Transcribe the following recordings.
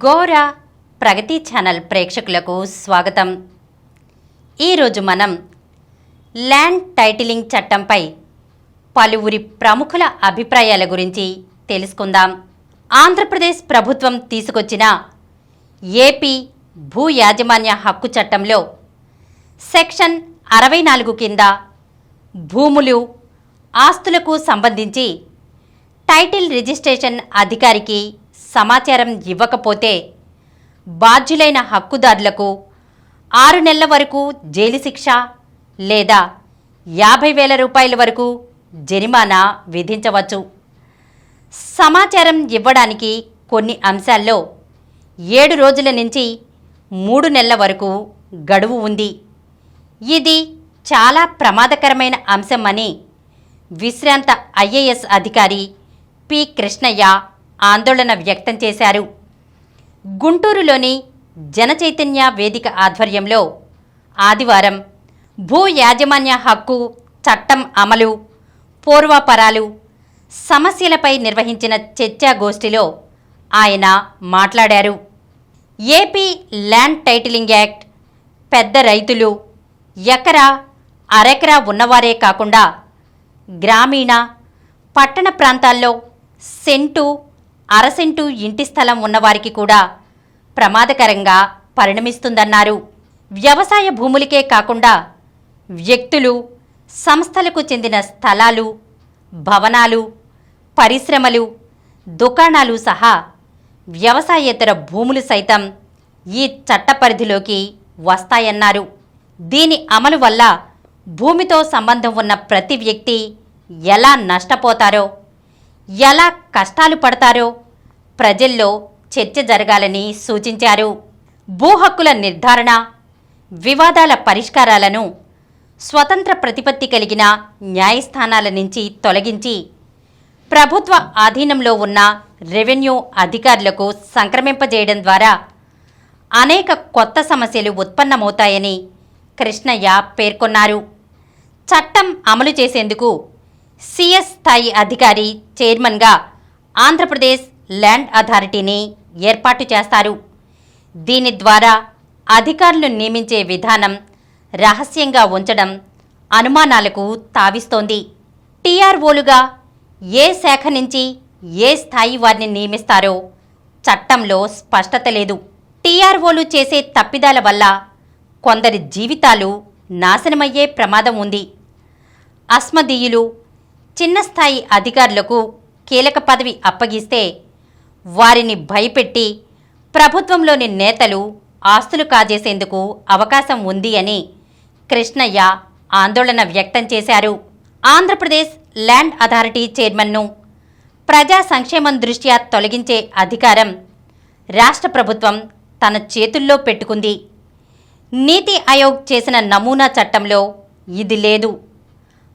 గోరా ప్రగతి channel ప్రేక్షకులకు స్వాగతం. ఈరోజు మనం ల్యాండ్ టైటిలింగ్ చట్టంపై పలువురి ప్రముఖుల అభిప్రాయాల గురించి తెలుసుకుందాం. ఆంధ్రప్రదేశ్ ప్రభుత్వం తీసుకొచ్చిన ఏపీ భూ యాజమాన్య హక్కు చట్టంలో సెక్షన్ 64 కింద భూములు, ఆస్తులకు సంబంధించి టైటిల్ రిజిస్ట్రేషన్ అధికారికి సమాచారం ఇవ్వకపోతే బాధ్యులైన హక్కుదారులకు 6 నెలల వరకు జైలు శిక్ష లేదా 50,000 రూపాయల వరకు జరిమానా విధించవచ్చు. సమాచారం ఇవ్వడానికి కొన్ని అంశాల్లో 7 రోజుల నుంచి 3 నెలల వరకు గడువు ఉంది. ఇది చాలా ప్రమాదకరమైన అంశం అని విశ్రాంత ఐఏఎస్ అధికారి పి. కృష్ణయ్య ఆందోళన వ్యక్తం చేశారు. గుంటూరులోని జనచైతన్య వేదిక ఆధ్వర్యంలో ఆదివారం భూ యాజమాన్య హక్కు చట్టం అమలు, పూర్వాపరాలు సమస్యలపై నిర్వహించిన చర్చాగోష్ఠిలో ఆయన మాట్లాడారు. ఏపీ ల్యాండ్ టైటిలింగ్ యాక్ట్ పెద్ద రైతులు, ఎకరా, అరెకరా ఉన్నవారే కాకుండా గ్రామీణ, పట్టణ ప్రాంతాల్లో సెంటు, అరసెంటు ఇంటి స్థలం ఉన్నవారికి కూడా ప్రమాదకరంగా పరిణమిస్తుందన్నారు. వ్యవసాయ భూములకే కాకుండా వ్యక్తులు, సంస్థలకు చెందిన స్థలాలు, భవనాలు, పరిశ్రమలు, దుకాణాలు సహా వ్యవసాయేతర భూములు సైతం ఈ చట్ట పరిధిలోకి వస్తాయన్నారు. దీని అమలు వల్ల భూమితో సంబంధం ఉన్న ప్రతి వ్యక్తి ఎలా నష్టపోతారో, ఎలా కష్టాలు పడతారో ప్రజల్లో చర్చ జరగాలని సూచించారు. భూ హక్కుల నిర్ధారణ, వివాదాల పరిష్కారాలను స్వతంత్ర ప్రతిపత్తి కలిగిన న్యాయస్థానాల నుంచి తొలగించి ప్రభుత్వ ఆధీనంలో ఉన్న రెవెన్యూ అధికారులకు సంక్రమింపజేయడం ద్వారా అనేక కొత్త సమస్యలు ఉత్పన్నమవుతాయని కృష్ణయ్య పేర్కొన్నారు. చట్టం అమలు చేసేందుకు సిఎస్ స్థాయి అధికారి చైర్మన్గా ఆంధ్రప్రదేశ్ ల్యాండ్ అథారిటీని ఏర్పాటు చేస్తారు. దీని ద్వారా అధికారులు నియమించే విధానం రహస్యంగా ఉంచడం అనుమానాలకు తావిస్తోంది. టీఆర్ఓలుగా ఏ శాఖ నుంచి ఏ స్థాయి వారిని నియమిస్తారో చట్టంలో స్పష్టత లేదు. టీఆర్ఓలు చేసే తప్పిదాల వల్ల కొందరి జీవితాలు నాశనమయ్యే ప్రమాదం ఉంది. అస్మదీయులు, చిన్న స్థాయి అధికారులకు కీలక పదవి అప్పగిస్తే వారిని భయపెట్టి ప్రభుత్వంలోని నేతలు ఆస్తులు కాజేసేందుకు అవకాశం ఉంది అని కృష్ణయ్య ఆందోళన వ్యక్తం చేశారు. ఆంధ్రప్రదేశ్ ల్యాండ్ అథారిటీ చైర్మన్ను ప్రజా సంక్షేమం దృష్ట్యా తొలగించే అధికారం రాష్ట్ర ప్రభుత్వం తన చేతుల్లో పెట్టుకుంది. నీతి ఆయోగ్ చేసిన నమూనా చట్టంలో ఇది లేదు.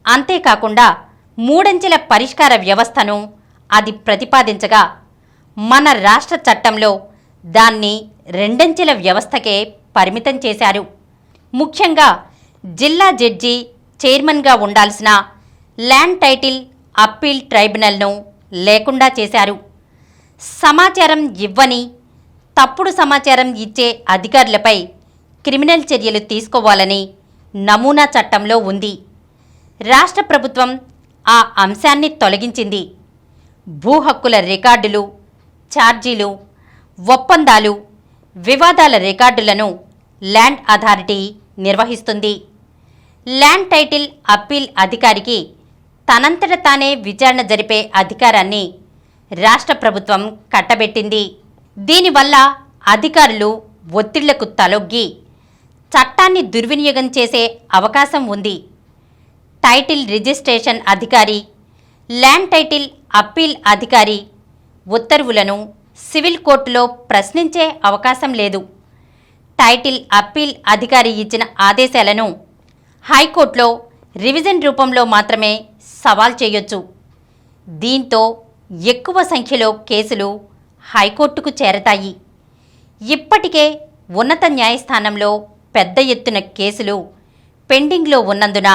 అంతేకాకుండా 3 అంచెల పరిష్కార వ్యవస్థను అది ప్రతిపాదించగా మన రాష్ట్ర చట్టంలో దాన్ని 2 అంచెల వ్యవస్థకే పరిమితం చేశారు. ముఖ్యంగా జిల్లా జడ్జి చైర్మన్గా ఉండాల్సిన ల్యాండ్ టైటిల్ అప్పీల్ ట్రైబ్యునల్ను లేకుండా చేశారు. సమాచారం ఇవ్వని, తప్పుడు సమాచారం ఇచ్చే అధికారులపై క్రిమినల్ చర్యలు తీసుకోవాలని నమూనా చట్టంలో ఉంది. రాష్ట్ర ప్రభుత్వం ఆ అంశాన్ని తొలగించింది. భూ హక్కుల రికార్డులు, ఛార్జీలు, ఒప్పందాలు, వివాదాల రికార్డులను ల్యాండ్ అథారిటీ నిర్వహిస్తుంది. ల్యాండ్ టైటిల్ అప్పీల్ అధికారికి తనంతట తానే విచారణ జరిపే అధికారాన్ని రాష్ట్ర ప్రభుత్వం కట్టబెట్టింది. దీనివల్ల అధికారులు ఒత్తిళ్లకు తలొగ్గి చట్టాన్ని దుర్వినియోగం చేసే అవకాశం ఉంది. టైటిల్ రిజిస్ట్రేషన్ అధికారి, ల్యాండ్ టైటిల్ అప్పీల్ అధికారి ఉత్తర్వులను సివిల్ కోర్టులో ప్రశ్నించే అవకాశం లేదు. టైటిల్ అప్పీల్ అధికారి ఇచ్చిన ఆదేశాలను హైకోర్టులో రివిజన్ రూపంలో మాత్రమే సవాల్ చేయొచ్చు. దీంతో ఎక్కువ సంఖ్యలో కేసులు హైకోర్టుకు చేరతాయి. ఇప్పటికే ఉన్నత న్యాయస్థానంలో పెద్ద ఎత్తున కేసులు పెండింగ్లో ఉన్నందున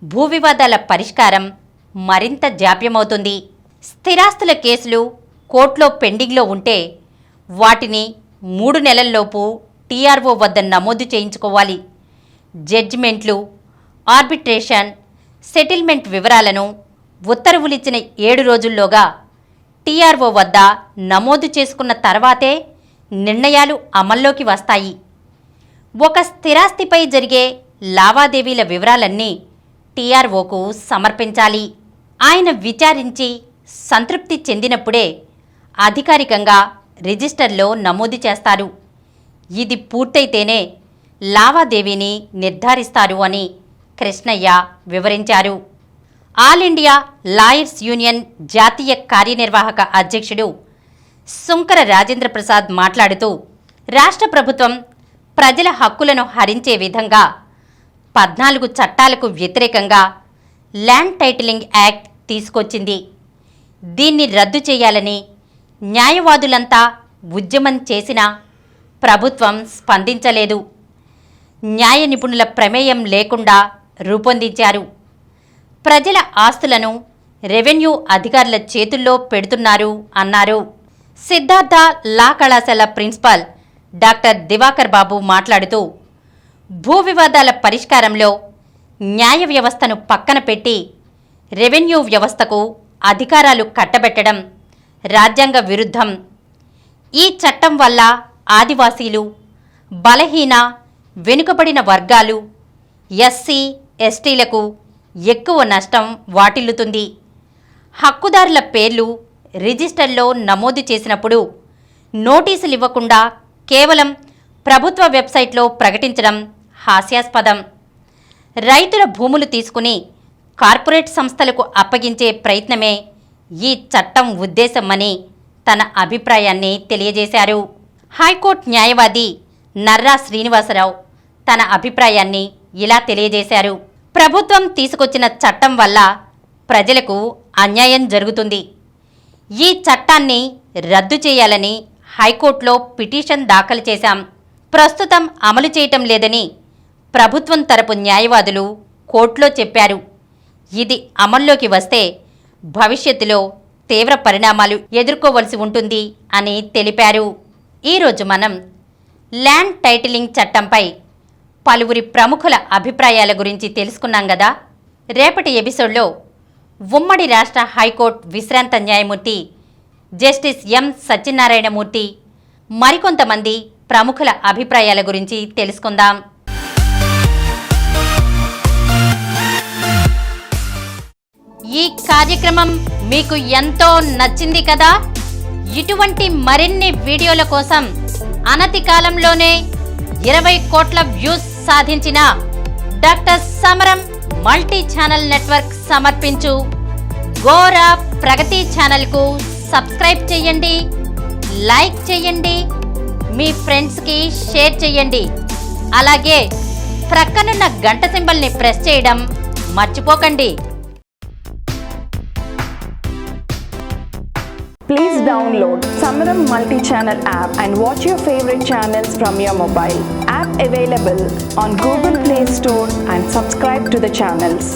భూ వివాదాల పరిష్కారం మరింత జాప్యమవుతుంది. స్థిరాస్తుల కేసులు కోర్టులో పెండింగ్లో ఉంటే వాటిని 3 నెలల్లోపు టీఆర్ఓ వద్ద నమోదు చేయించుకోవాలి. జడ్జిమెంట్లు, ఆర్బిట్రేషన్, సెటిల్మెంట్ వివరాలను ఉత్తర్వులిచ్చిన 7 రోజుల్లోగా టీఆర్ఓ వద్ద నమోదు చేసుకున్న తర్వాతే నిర్ణయాలు అమల్లోకి వస్తాయి. ఒక స్థిరాస్తిపై జరిగే లావాదేవీల వివరాలన్నీ టీఆర్ఓకు సమర్పించాలి. ఆయన విచారించి సంతృప్తి చెందినప్పుడే అధికారికంగా రిజిస్టర్లో నమోదు చేస్తారు. ఇది పూర్తయితేనే లావాదేవీని నిర్ధారిస్తారు అని కృష్ణయ్య వివరించారు. ఆల్ ఇండియా లాయర్స్ యూనియన్ జాతీయ కార్యనిర్వాహక అధ్యక్షుడు సుంకర రాజేంద్ర ప్రసాద్ మాట్లాడుతూ, రాష్ట్ర ప్రభుత్వం ప్రజల హక్కులను హరించే విధంగా 14 చట్టాలకు వ్యతిరేకంగా ల్యాండ్ టైటిలింగ్ యాక్ట్ తీసుకొచ్చింది. దీన్ని రద్దు చేయాలని న్యాయవాదులంతా ఉద్యమం చేసినా ప్రభుత్వం స్పందించలేదు. న్యాయ నిపుణుల ప్రమేయం లేకుండా రూపొందించారు. ప్రజల ఆస్తులను రెవెన్యూ అధికారుల చేతుల్లో పెడుతున్నారు అన్నారు. సిద్ధార్థ లా కళాశాల ప్రిన్సిపాల్ డాక్టర్ దివాకర్ బాబు మాట్లాడుతూ, భూ వివాదాల పరిష్కారంలో న్యాయ వ్యవస్థను పక్కన పెట్టి రెవెన్యూ వ్యవస్థకు అధికారాలు కట్టబెట్టడం రాజ్యాంగ విరుద్ధం. ఈ చట్టం వల్ల ఆదివాసీలు, బలహీన, వెనుకబడిన వర్గాలు, ఎస్సీ, ఎస్టీలకు ఎక్కువ నష్టం వాటిల్లుతుంది. హక్కుదారుల పేర్లు రిజిస్టర్లో నమోదు చేసినప్పుడు నోటీసులు ఇవ్వకుండా కేవలం ప్రభుత్వ వెబ్సైట్లో ప్రకటించడం హాస్యాస్పదం. రైతుల భూములు తీసుకుని కార్పొరేట్ సంస్థలకు అప్పగించే ప్రయత్నమే ఈ చట్టం ఉద్దేశమని తన అభిప్రాయాన్ని తెలియజేశారు. హైకోర్టు న్యాయవాది నర్రా శ్రీనివాసరావు తన అభిప్రాయాన్ని ఇలా తెలియజేశారు. ప్రభుత్వం తీసుకొచ్చిన చట్టం వల్ల ప్రజలకు అన్యాయం జరుగుతుంది. ఈ చట్టాన్ని రద్దు చేయాలని హైకోర్టులో పిటిషన్ దాఖలు చేశాం. ప్రస్తుతం అమలు చేయటం లేదని ప్రభుత్వం తరపు న్యాయవాదులు కోర్టులో చెప్పారు. ఇది అమల్లోకి వస్తే భవిష్యత్తులో తీవ్ర పరిణామాలు ఎదుర్కోవలసి ఉంటుంది అని తెలిపారు. ఈరోజు మనం ల్యాండ్ టైటిలింగ్ చట్టంపై పలువురి ప్రముఖుల అభిప్రాయాల గురించి తెలుసుకున్నాం కదా. రేపటి ఎపిసోడ్లో ఉమ్మడి రాష్ట్ర హైకోర్టు విశ్రాంత న్యాయమూర్తి జస్టిస్ ఎం సత్యనారాయణమూర్తి మరికొంతమంది ప్రముఖుల అభిప్రాయాల గురించి తెలుసుకుందాం. ఈ కార్యక్రమం మీకు ఎంతో నచ్చింది కదా. ఇటువంటి మరిన్ని వీడియోల కోసం అనతి కాలంలోనే 20 కోట్ల వ్యూస్ సాధించిన డాక్టర్ సమరం మల్టీ ఛానల్ నెట్వర్క్ సమర్పించు గోరా ప్రగతి ఛానల్కు సబ్స్క్రైబ్ చేయండి, లైక్ చేయండి, మీ ఫ్రెండ్స్కి షేర్ చేయండి. అలాగే ప్రక్కనున్న గంట సింబల్ని ప్రెస్ చేయడం మర్చిపోకండి. Please download Samaram multi-channel app and watch your favorite channels from your mobile. App available on Google Play Store and subscribe to the channels.